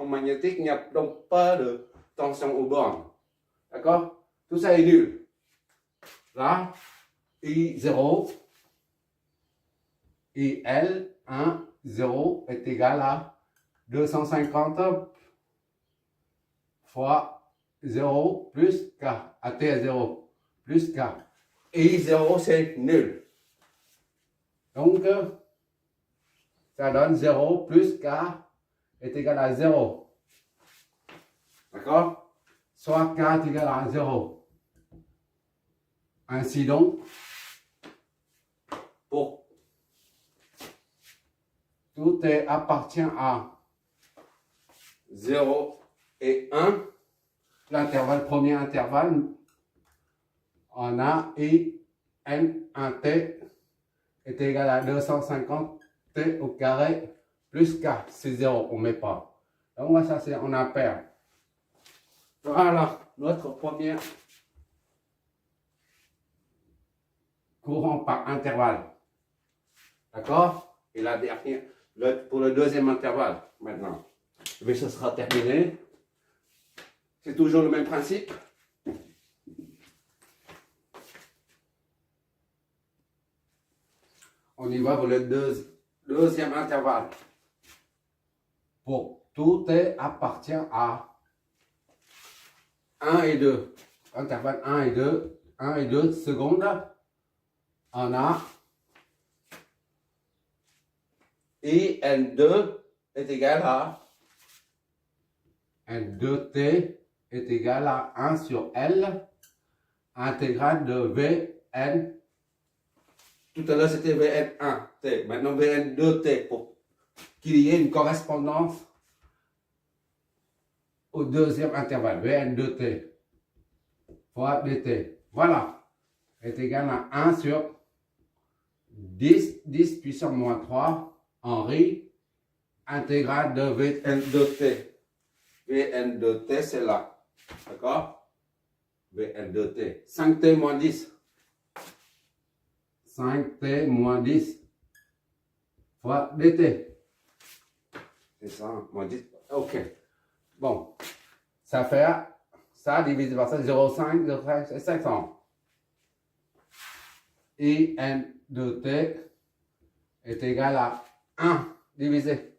magnétique, il n'y a donc pas de tension aux bornes. D'accord? Tout ça est nul. Là, I0, IL, 1, 0 est égal à 250 fois 0 plus K, AT à 0, plus K. Et 0, c'est nul. Donc, ça donne 0 plus K est égal à 0. D'accord? Soit K est égal à 0. Ainsi donc, pour tout appartient à 0 et 1, l'intervalle, premier intervalle, on a I, N, 1T est égal à 250 T au carré plus K, c'est 0, on ne met pas. Donc ça c'est en ampères. Voilà, notre premier courant par intervalle. D'accord? Et la dernière, pour le deuxième intervalle, maintenant. Mais ce sera terminé. C'est toujours le même principe. On y va pour le deuxième intervalle. Pour tout appartient à 1 et 2. Intervalle 1 et 2. 1 et 2 secondes. On a I N2 est égal à N2T est égal à 1 sur L intégrale de Vn. Tout à l'heure c'était Vn1T, maintenant Vn2T pour qu'il y ait une correspondance au deuxième intervalle, Vn2T fois dt. Voilà, est égal à 1 sur 10 puissance moins 3 Henri intégrale de Vn2T. Vn2T c'est là, d'accord? Vn2T, 5T moins 10. 5T moins 10 fois dt. C'est ça, moins 10. Ok. Bon, ça fait ça divisé par ça, 0,5, 0,5, c'est 500. I N de T est égal à 1 divisé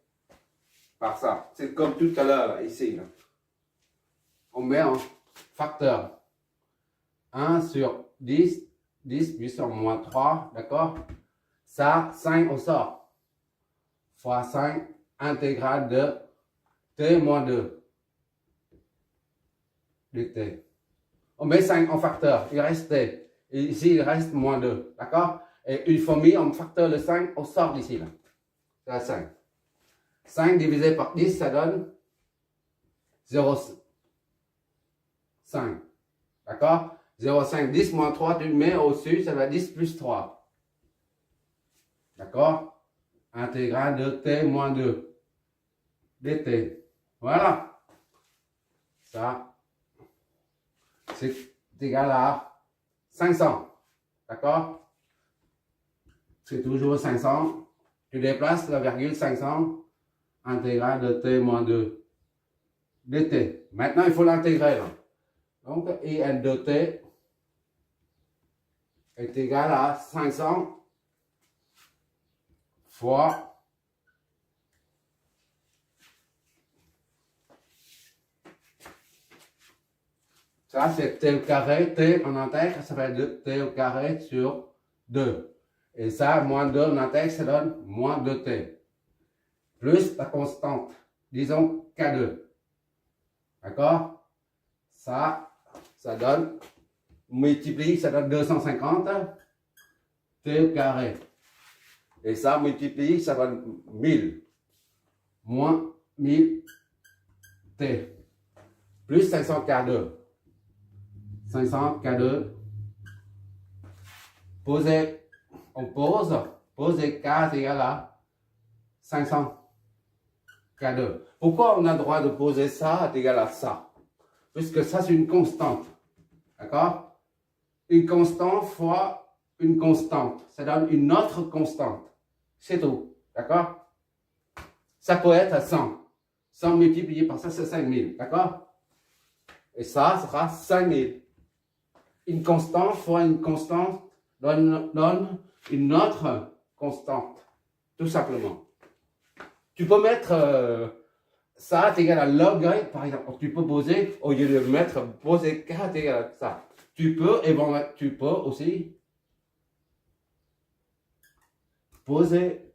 par ça. C'est comme tout à l'heure, ici. Là. On met en facteur 1 sur 10, 10 puissance moins 3, d'accord? Ça, 5 au sort. Fois 5 intégrale de T moins 2. dt. On met 5 en facteur, il reste T. Et ici, il reste moins 2, d'accord? Et une fois mis en facteur le 5, on sort d'ici, là. C'est la 5. 5 divisé par 10, ça donne 0,5. D'accord? 0,5, 10 moins 3, tu le mets au-dessus, ça va 10 plus 3. D'accord? Intégrale de T moins 2. dt. Voilà. Ça, c'est égal à 500. D'accord? C'est toujours 500. Tu déplaces la virgule 500. Intégrale de T moins 2. dt. Maintenant, il faut l'intégrer. Là. Donc, IN de T est égal à 500 fois ça, c'est T au carré. T, on intègre, ça fait T au carré sur 2. Et ça, moins 2, on intègre, ça donne moins 2T. Plus la constante, disons K2. D'accord? Ça donne, multiplie, ça donne 250 T au carré. Et ça, multiplie, ça donne 1000. Moins 1000 T. Plus 500 K2. 500 K2. Poser, on pose. Poser K est égal à 500 K2. Pourquoi on a le droit de poser ça est égal à ça? Puisque ça, c'est une constante. D'accord? Une constante fois une constante. Ça donne une autre constante. C'est tout. D'accord? Ça peut être à 100. 100 multiplié par ça, c'est 5000. D'accord? Et ça sera 5000. Une constante fois une constante donne une autre constante. Tout simplement. Tu peux mettre ça est égal à log, par exemple. Tu peux poser, au lieu de mettre poser 4 est égal à ça. Tu peux aussi poser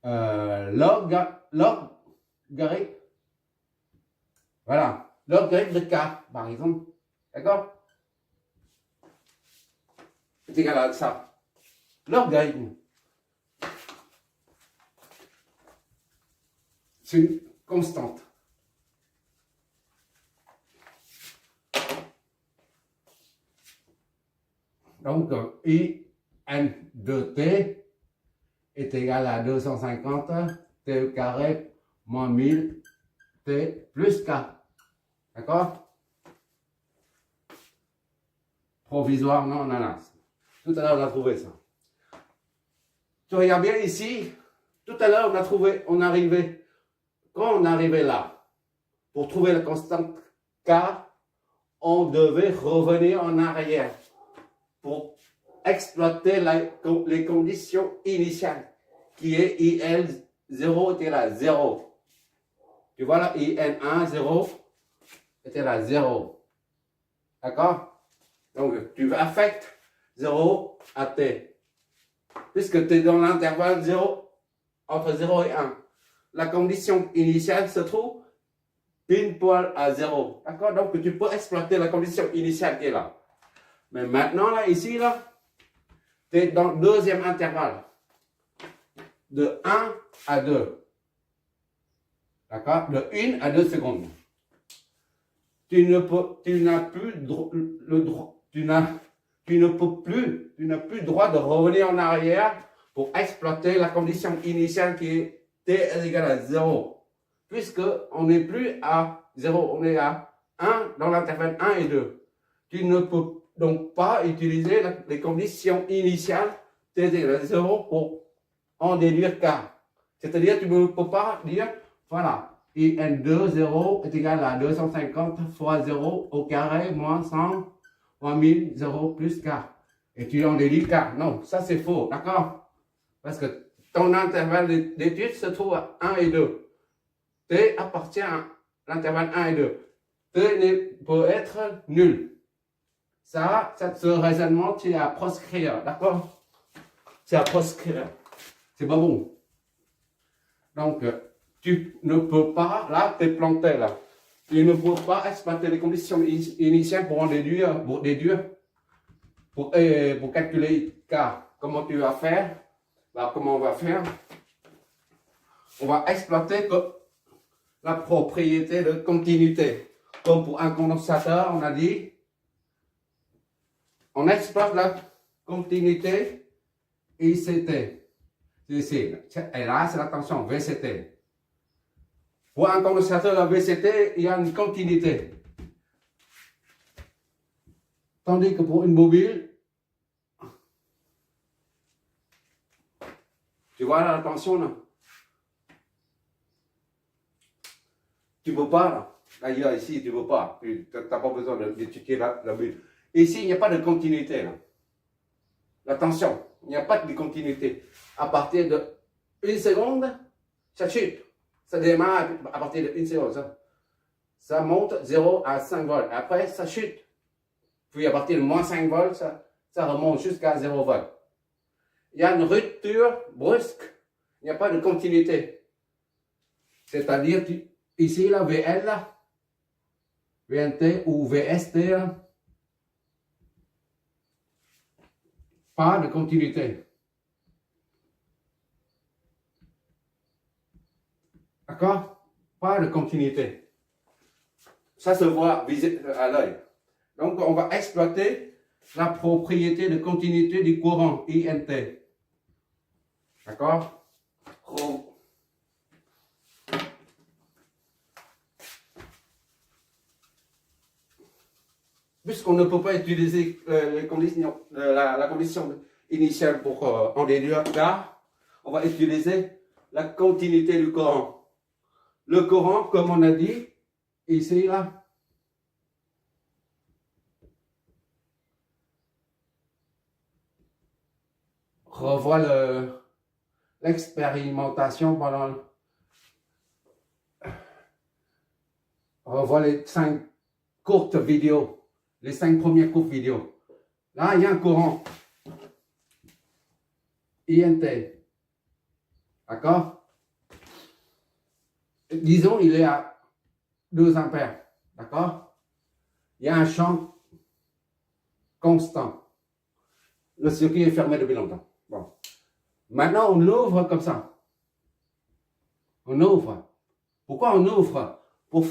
logarithme. Voilà. Logarithme de k, par exemple. D'accord? C'est égal à ça. Logarithme. C'est une constante. Donc, IN de t est égal à 250 t au carré moins 1000 t plus k. D'accord? Provisoire, non, Tout à l'heure, on a trouvé ça. Tu regardes bien ici. Tout à l'heure, on arrivait. Quand on arrivait là, pour trouver la constante k, on devait revenir en arrière pour exploiter les conditions initiales, qui est IL0 était là 0. Tu vois là, IN1, 0 était là 0. D'accord? Donc, tu affectes 0 à t. Puisque tu es dans l'intervalle 0, entre 0 et 1. La condition initiale se trouve pile poil à 0. D'accord? Donc, tu peux exploiter la condition initiale qui est là. Mais maintenant, là, ici, là, tu es dans le deuxième intervalle. De 1 à 2. D'accord? De 1 à 2 secondes. Tu n'as plus le droit de revenir en arrière pour exploiter la condition initiale qui est t est égal à 0. Puisque on n'est plus à 0, on est à 1 dans l'intervalle 1 et 2. Tu ne peux donc pas utiliser les conditions initiales t est égal à 0 pour en déduire k. C'est-à-dire tu ne peux pas dire, voilà, IN2, 0 est égal à 250 fois 0 au carré moins 100 fois 1000, 0 plus k. Et tu en déduis k. Non, ça c'est faux, d'accord? Parce que ton intervalle d'étude se trouve à 1 et 2. T appartient à l'intervalle 1 et 2. T peut être nul. Ça, ce raisonnement, tu es à proscrire, d'accord? C'est à proscrire. C'est pas bon. Donc, tu ne peux pas, là, tu es planté, là. Tu ne peux pas exploiter les conditions initiales pour en déduire, pour calculer k. Comment tu vas faire? Bah, comment on va faire? On va exploiter la propriété de continuité. Comme pour un condensateur, on a dit, on exploite la continuité ICT. Ici. Et là, c'est la tension VCT. Pour un condensateur à VCT, il y a une continuité. Tandis que pour une bobine, tu vois là, la tension là? Tu ne peux pas là. D'ailleurs, ici, tu ne peux pas. Tu n'as pas besoin d'étudier la bulle. Ici, il n'y a pas de continuité là. La tension, il n'y a pas de continuité. À partir de 1 seconde, ça chute. Ça démarre à partir de 1 seconde. Ça monte 0 à 5 volts. Après, ça chute. Puis à partir de moins 5 volts, ça remonte jusqu'à 0 volts. Il y a une rupture brusque. Il n'y a pas de continuité. C'est-à-dire, ici, là, VL, là, VNT ou VST, là, pas de continuité. D'accord? Pas de continuité. Ça se voit à l'œil. Donc, on va exploiter la propriété de continuité du courant, INT. D'accord? Puisqu'on ne peut pas utiliser les conditions, la condition initiale pour en déduire là, on va utiliser la continuité du courant. le courant, comme on a dit, ici, là. Revois l'expérimentation pendant... Revois les 5 courtes vidéos, les 5 premières courtes vidéos. Là, il y a un courant. INT. D'accord? Disons, il est à 2 ampères. D'accord? Il y a un champ constant. Le circuit est fermé depuis longtemps. Bon. Maintenant, on l'ouvre comme ça. On ouvre. Pourquoi on ouvre? Pour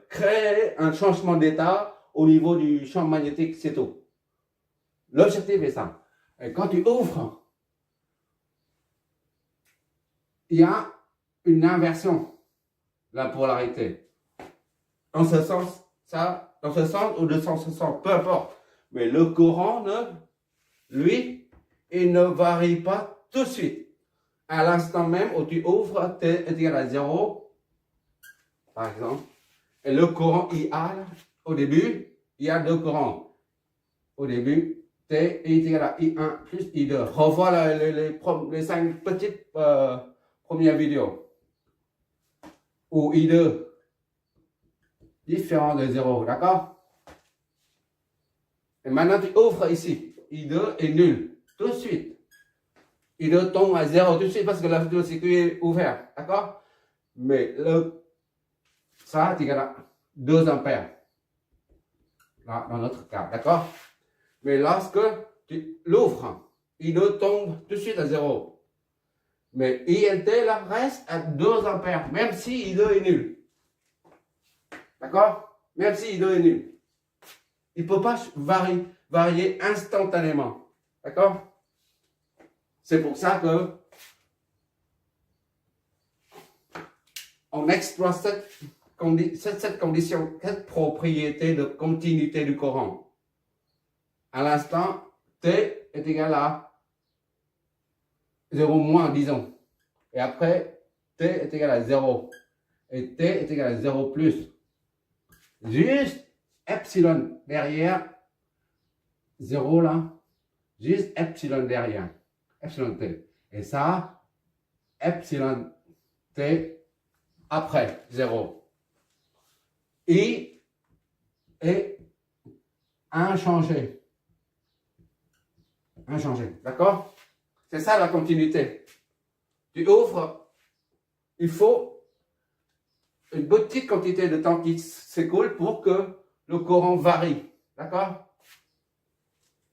créer un changement d'état au niveau du champ magnétique, c'est tout. L'objectif est ça. Et quand tu ouvres, il y a une inversion de la polarité. Dans ce sens, dans ce sens ou dans ce sens, peu importe. Mais le courant, lui, il ne varie pas tout de suite. À l'instant même où tu ouvres, T est égal à 0, par exemple. Et le courant IA, au début, il y a 2 courants. Au début, T est égal à I1 plus I2. Revois les 5 petites premières vidéos. Où I2 différent de 0, d'accord? Et maintenant, tu ouvres ici. I2 est nul. Tout de suite. I2 tombe à 0 tout de suite parce que le circuit est ouvert, d'accord? Mais ça, c'est égal à 2 ampères. Là, dans notre cas, d'accord? Mais lorsque tu l'ouvres, I2 tombe tout de suite à 0. Mais INT, là, reste à 2 ampères, même si I2 est nul. D'accord? Même si I2 est nul. Il ne peut pas varier instantanément. D'accord? C'est pour ça que on exploite cette condition, cette propriété de continuité du courant. À l'instant, T est égal à 0 moins, disons. Et après, T est égal à 0. Et T est égal à 0 plus. Juste epsilon derrière 0 là. Juste epsilon derrière. Epsilon T. Et ça, epsilon T après 0. I est inchangé. Inchangé. D'accord? C'est ça la continuité. Tu ouvres, il faut une petite quantité de temps qui s'écoule pour que le courant varie. D'accord?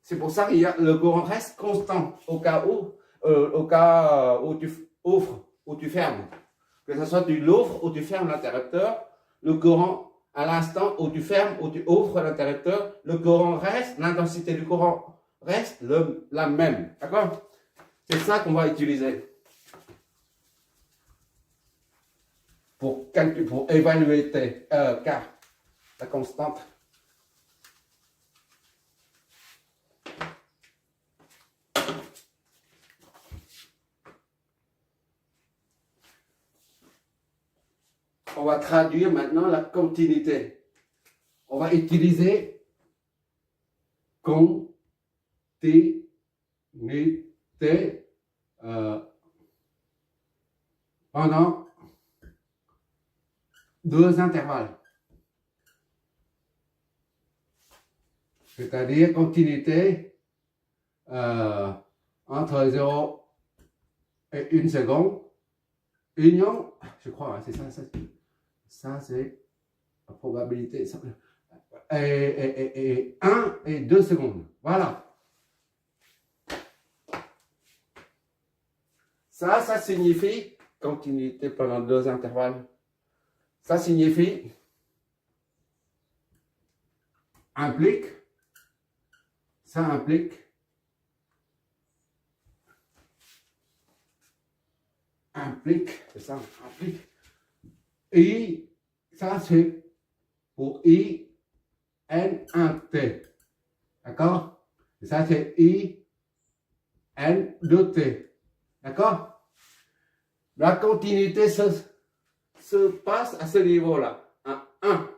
C'est pour ça que le courant reste constant au cas où tu ouvres ou tu fermes. Que ce soit tu l'ouvres ou tu fermes l'interrupteur, le courant, à l'instant où tu fermes ou tu ouvres l'interrupteur, le courant reste, l'intensité du courant reste la même. D'accord? C'est ça qu'on va utiliser pour évaluer K, la constante. On va traduire maintenant la continuité. On va utiliser continuité pendant 2 intervalles. C'est-à-dire continuité entre 0 et 1 seconde. Union, je crois, c'est ça. Ça, c'est la probabilité. Et 1 et 2 secondes. Voilà. Ça signifie continuité pendant 2 intervalles. Ça signifie implique, c'est ça, implique. I, ça c'est pour I, N, 1, T. D'accord? Et ça c'est I, N, 2, T. D'accord? La continuité se passe à ce niveau-là, à 1,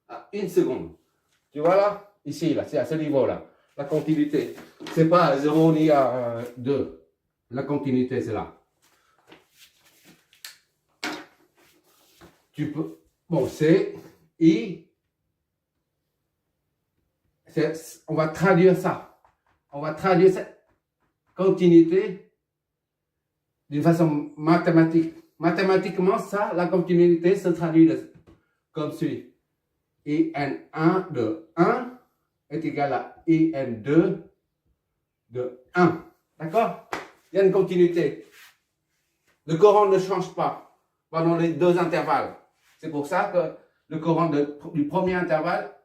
à 1 seconde. Tu vois là? Ici, là, c'est à ce niveau-là. La continuité. C'est pas à 0 ni à 2. La continuité, c'est là. Tu peux. Bon, c'est I. On va traduire ça. On va traduire cette continuité d'une façon mathématique. Mathématiquement, ça, la continuité se traduit comme suit. IN1 de 1 est égal à IN2 de 1. D'accord? Il y a une continuité. Le courant ne change pas pendant les deux intervalles. C'est pour ça que le courant du premier intervalle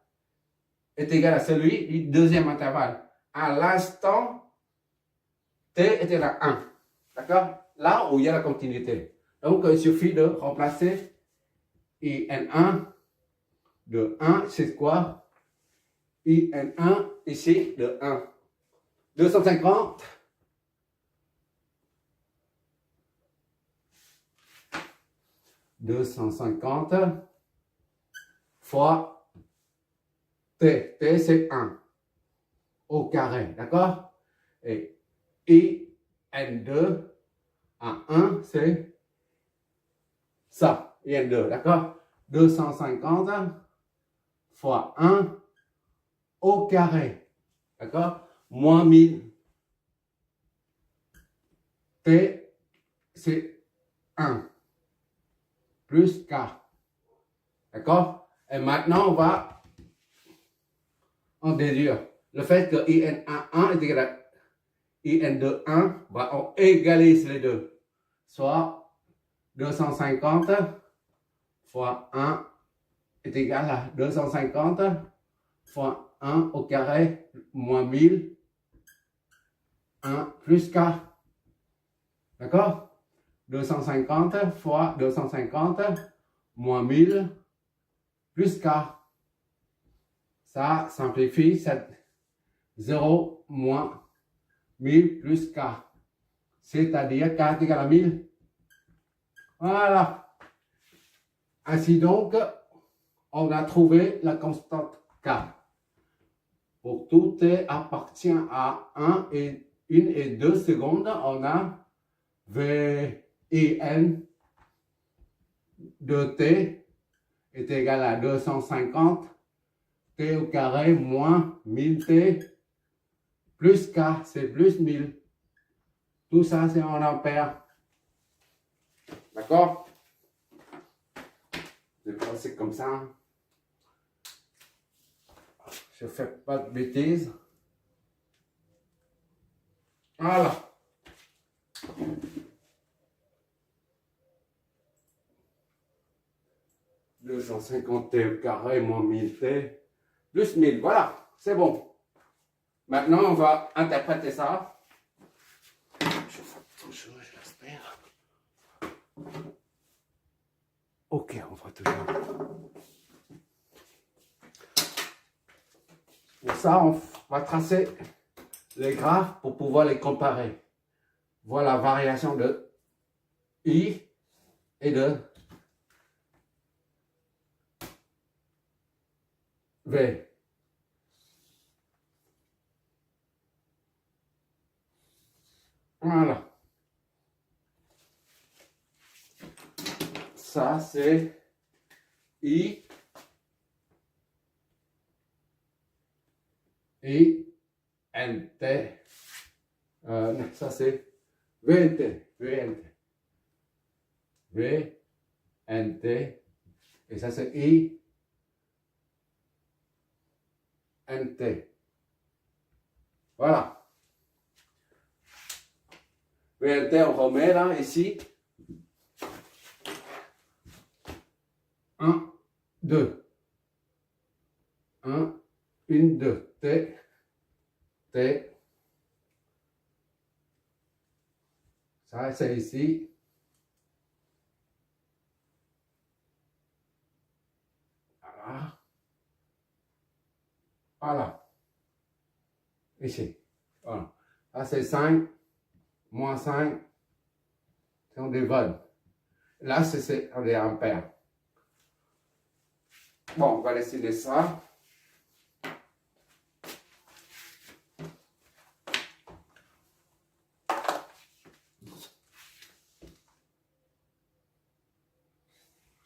est égal à celui du deuxième intervalle. À l'instant, T est égal à 1. D'accord? Là où il y a la continuité. Donc, il suffit de remplacer IN1 de 1, c'est quoi? IN1 ici de 1. 250 fois T. T c'est 1 au carré, d'accord? Et IN2 à 1 c'est ça, IN2, d'accord? 250 fois 1 au carré, d'accord? Moins 1000. T, c'est 1. Plus K. D'accord? Et maintenant, on va en déduire. Le fait que IN1 est égal à IN2 1, on égalise les deux. Soit 250 fois 1 est égal à 250 fois 1 au carré moins 1000, 1 plus K. D'accord? 250 fois 250 moins 1000 plus K. Ça simplifie, c'est 0 moins 1000 plus K. C'est-à-dire K est égal à 1000. Voilà. Ainsi donc, on a trouvé la constante K. Pour tout T appartient à 1 et 2 secondes, on a VIN de T est égal à 250 T au carré moins 1000T plus K, c'est plus 1000. Tout ça, c'est en ampères. D'accord? C'est comme ça. Je ne fais pas de bêtises. Voilà. 250 T au carré moins 1000 T plus 1000. Voilà, c'est bon. Maintenant, on va interpréter ça. Je fais autre chose, je l'espère. Ok, on va tout faire. Pour ça, on va tracer les graphes pour pouvoir les comparer. Voilà la variation de I et de V. Voilà. Ça, c'est I et NT. Ça, c'est VNT. VNT. VNT. Et ça, c'est I NT. Voilà. VNT, on remet là, ici. 1, 2. 1, 1, 2. T. T. Ça, c'est ici. Voilà. Voilà. Ici. Voilà. Là, c'est 5. Moins 5. C'est des vols. Là, c'est des ampères. Bon, on va dessiner ça.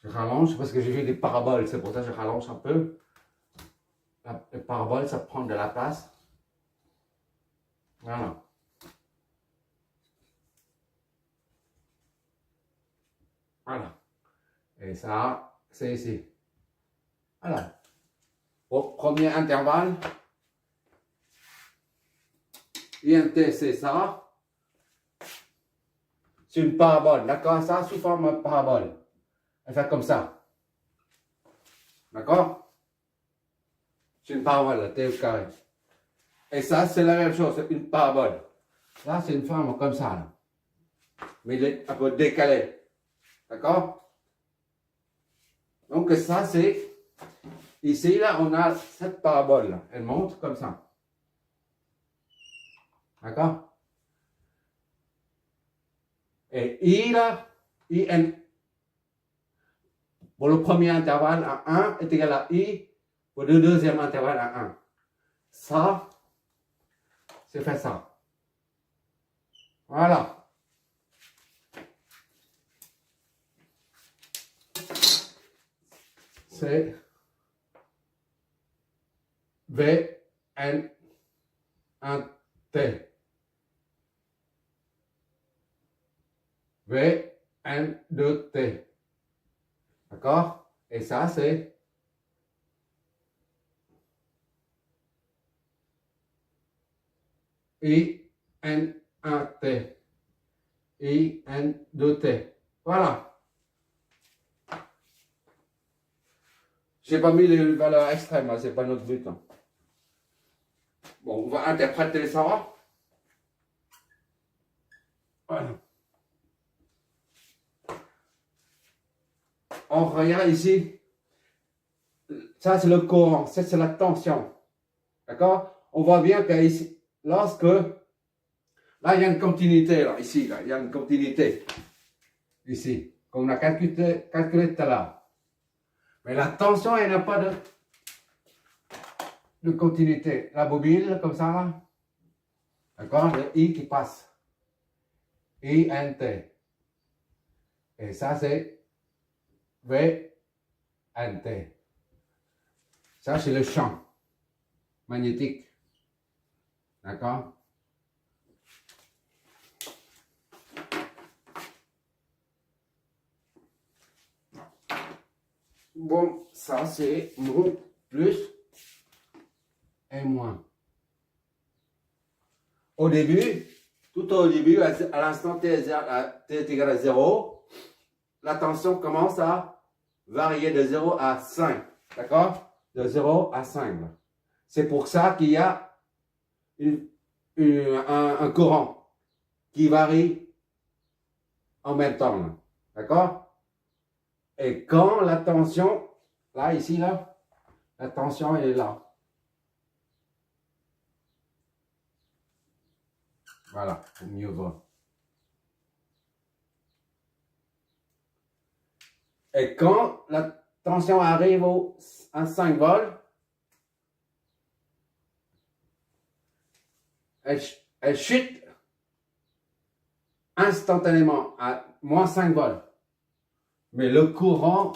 Je rallonge parce que j'ai vu des paraboles, c'est pour ça que je rallonge un peu. Les paraboles, ça prend de la place. Voilà. Voilà. Et ça, c'est ici. Voilà. Au premier intervalle, INT, c'est ça. C'est une parabole, d'accord? Ça, sous forme de parabole. Elle fait comme ça. D'accord? C'est une parabole, T au carré. Et ça, c'est la même chose, c'est une parabole. Là, c'est une forme comme ça. Là. Mais il est un peu décalé. D'accord? Donc, ça, c'est... Ici, là, on a cette parabole. Là. Elle monte comme ça. D'accord? Et I, là, IN, pour le premier intervalle à 1 est égal à I, pour le deuxième intervalle à 1. Ça, c'est fait ça. Voilà. C'est V, N, 1, T. V, N, 2, T. D'accord? Et ça, c'est I, N, 1, T. I, N, 2, T. Voilà. Je n'ai pas mis les valeurs extrêmes, ce n'est pas notre but. Hein. Bon, on va interpréter ça. Voilà. On regarde ici. Ça, c'est le courant. Ça, c'est la tension. D'accord? On voit bien que ici, lorsque... Là, il y a une continuité. Là, ici, là, il y a une continuité. Ici. Comme on a calculé tout à l'heure. Mais la tension, il n'y a pas de continuité. La bobine, comme ça, là. D'accord? Le I qui passe. INT. Et ça, c'est VNT. Ça, c'est le champ magnétique. D'accord? Bon, ça, c'est mon plus et moins. Au début, tout au début, à l'instant t est égal à 0, la tension commence à varier de 0 à 5. D'accord? De 0 à 5. C'est pour ça qu'il y a un courant qui varie en même temps. D'accord? Et quand la tension, là, ici, là, la tension est là. Voilà, pour mieux voir. Et quand la tension arrive à 5 volts, elle chute instantanément à moins 5 volts. Mais le courant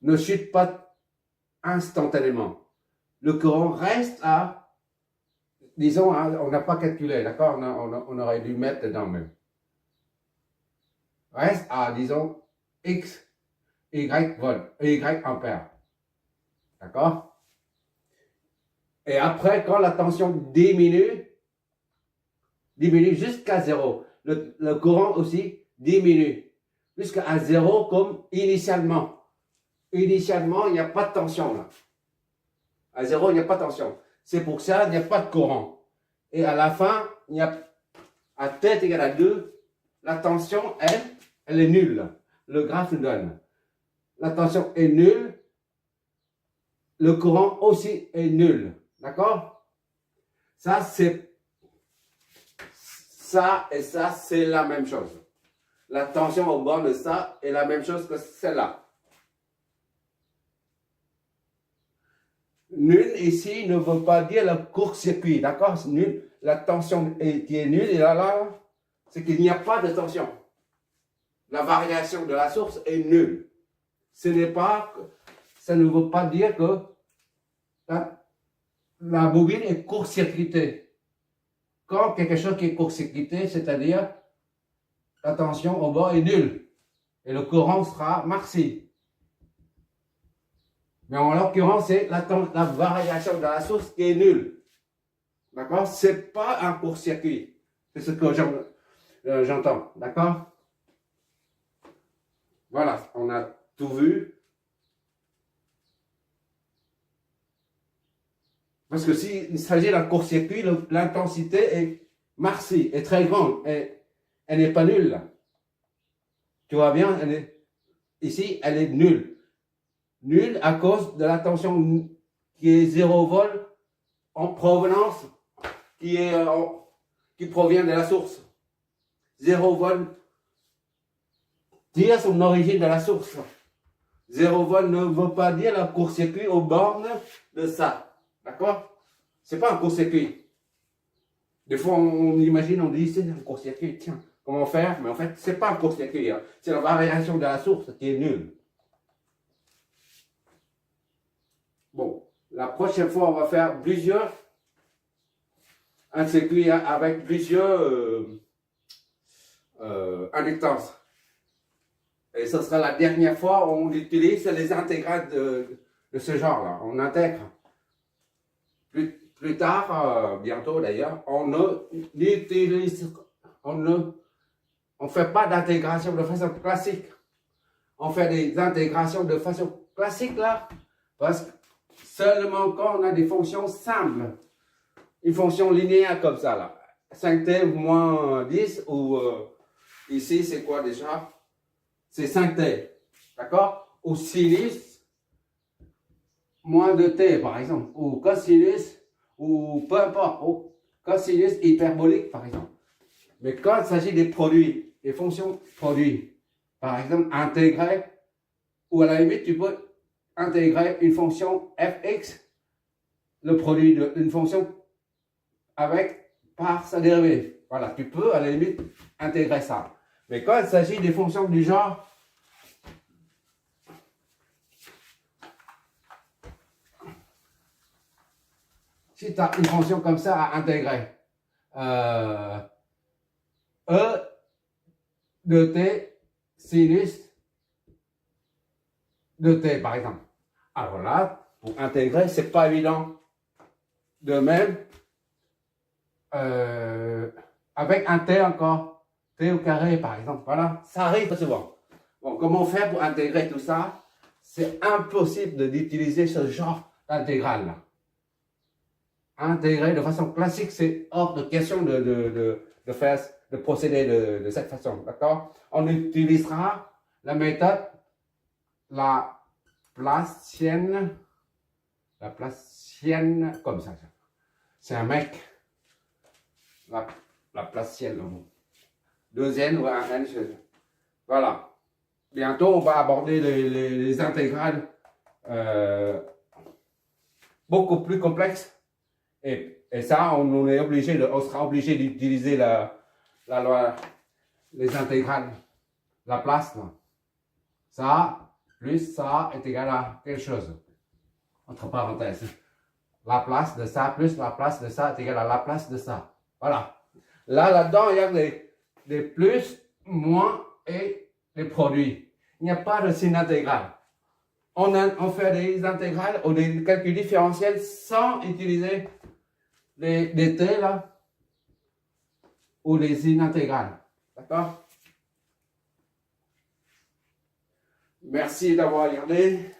ne chute pas instantanément. Le courant reste à, disons, on n'a pas calculé, d'accord? On aurait dû mettre dedans même. Reste à, disons, X, Y volts, Y ampères. D'accord? Et après, quand la tension diminue jusqu'à 0. Le courant aussi diminue jusqu'à 0 comme initialement. Initialement, il n'y a pas de tension là. À 0, il n'y a pas de tension. C'est pour ça qu'il n'y a pas de courant. Et à la fin, il y a à t égale à 2, la tension, elle est nulle. Le graphe nous donne. La tension est nulle. Le courant aussi est nul. D'accord? Ça, c'est... Ça et ça, c'est la même chose. la tension au bord de ça est la même chose que celle-là. Nul ici ne veut pas dire le court-circuit, d'accord? Nul, la tension qui est nulle, et là, c'est qu'il n'y a pas de tension. La variation de la source est nulle. Ça ne veut pas dire que la bobine est court-circuitée. Quand quelque chose qui est court-circuité, c'est-à-dire la tension au bord est nulle et le courant sera maxi. Mais en l'occurrence, c'est la variation de la source qui est nulle. D'accord? C'est pas un court-circuit. C'est ce que j'entends. D'accord? Voilà, on a tout vu. Parce que s'il s'agit d'un court-circuit, l'intensité est maxi, est très grande. Et elle n'est pas nulle. Là. Tu vois bien, ici, elle est nulle. Nulle à cause de la tension qui est 0 volt en provenance, qui provient de la source. 0 volt tire son origine de la source. 0 volt ne veut pas dire le court-circuit aux bornes de ça. D'accord? C'est pas un court-circuit. Des fois, on imagine, on dit, c'est un court-circuit, tiens, comment faire? Mais en fait, c'est pas un court-circuit. Hein. C'est la variation de la source qui est nulle. Bon, la prochaine fois, on va faire un circuit avec plusieurs inductances. Et ce sera la dernière fois où on utilise les intégrales de ce genre-là. On intègre. Plus tard, bientôt d'ailleurs, on fait pas d'intégration de façon classique. On fait des intégrations de façon classique là, parce que seulement quand on a des fonctions simples, une fonction linéaire comme ça là, 5t moins 10 ou ici c'est quoi déjà? C'est 5t, d'accord? Ou sinus moins 2t par exemple, ou cosinus, ou peu importe, ou cosinus hyperbolique par exemple. Mais quand il s'agit des produits, des fonctions produits, par exemple intégrer, ou à la limite tu peux intégrer une fonction fx, le produit d'une fonction par sa dérivée. Voilà, tu peux à la limite intégrer ça. Mais quand il s'agit des fonctions du genre si tu as une fonction comme ça à intégrer, E de t sinus de t par exemple. Alors là, pour intégrer, c'est pas évident. De même, avec un t encore, t au carré par exemple, voilà, ça arrive souvent. Bon, comment faire pour intégrer tout ça? C'est impossible d'utiliser ce genre d'intégrale là. Intégrer de façon classique, c'est hors de question de procéder de cette façon, d'accord? On utilisera la méthode Laplacienne, comme ça. C'est un mec, Laplacienne, deuxième ou un N, voilà. Bientôt, on va aborder les intégrales beaucoup plus complexes. Et ça, on sera obligé d'utiliser la loi, les intégrales, Laplace. Ça, plus ça est égal à quelque chose. Entre parenthèses. Laplace de ça plus Laplace de ça est égal à Laplace de ça. Voilà. Là-dedans, il y a des plus, moins et des produits. Il n'y a pas de signe intégral. On fait des intégrales ou des calculs différentiels sans utiliser les t là ou les signes intégrales. D'accord? Merci d'avoir regardé.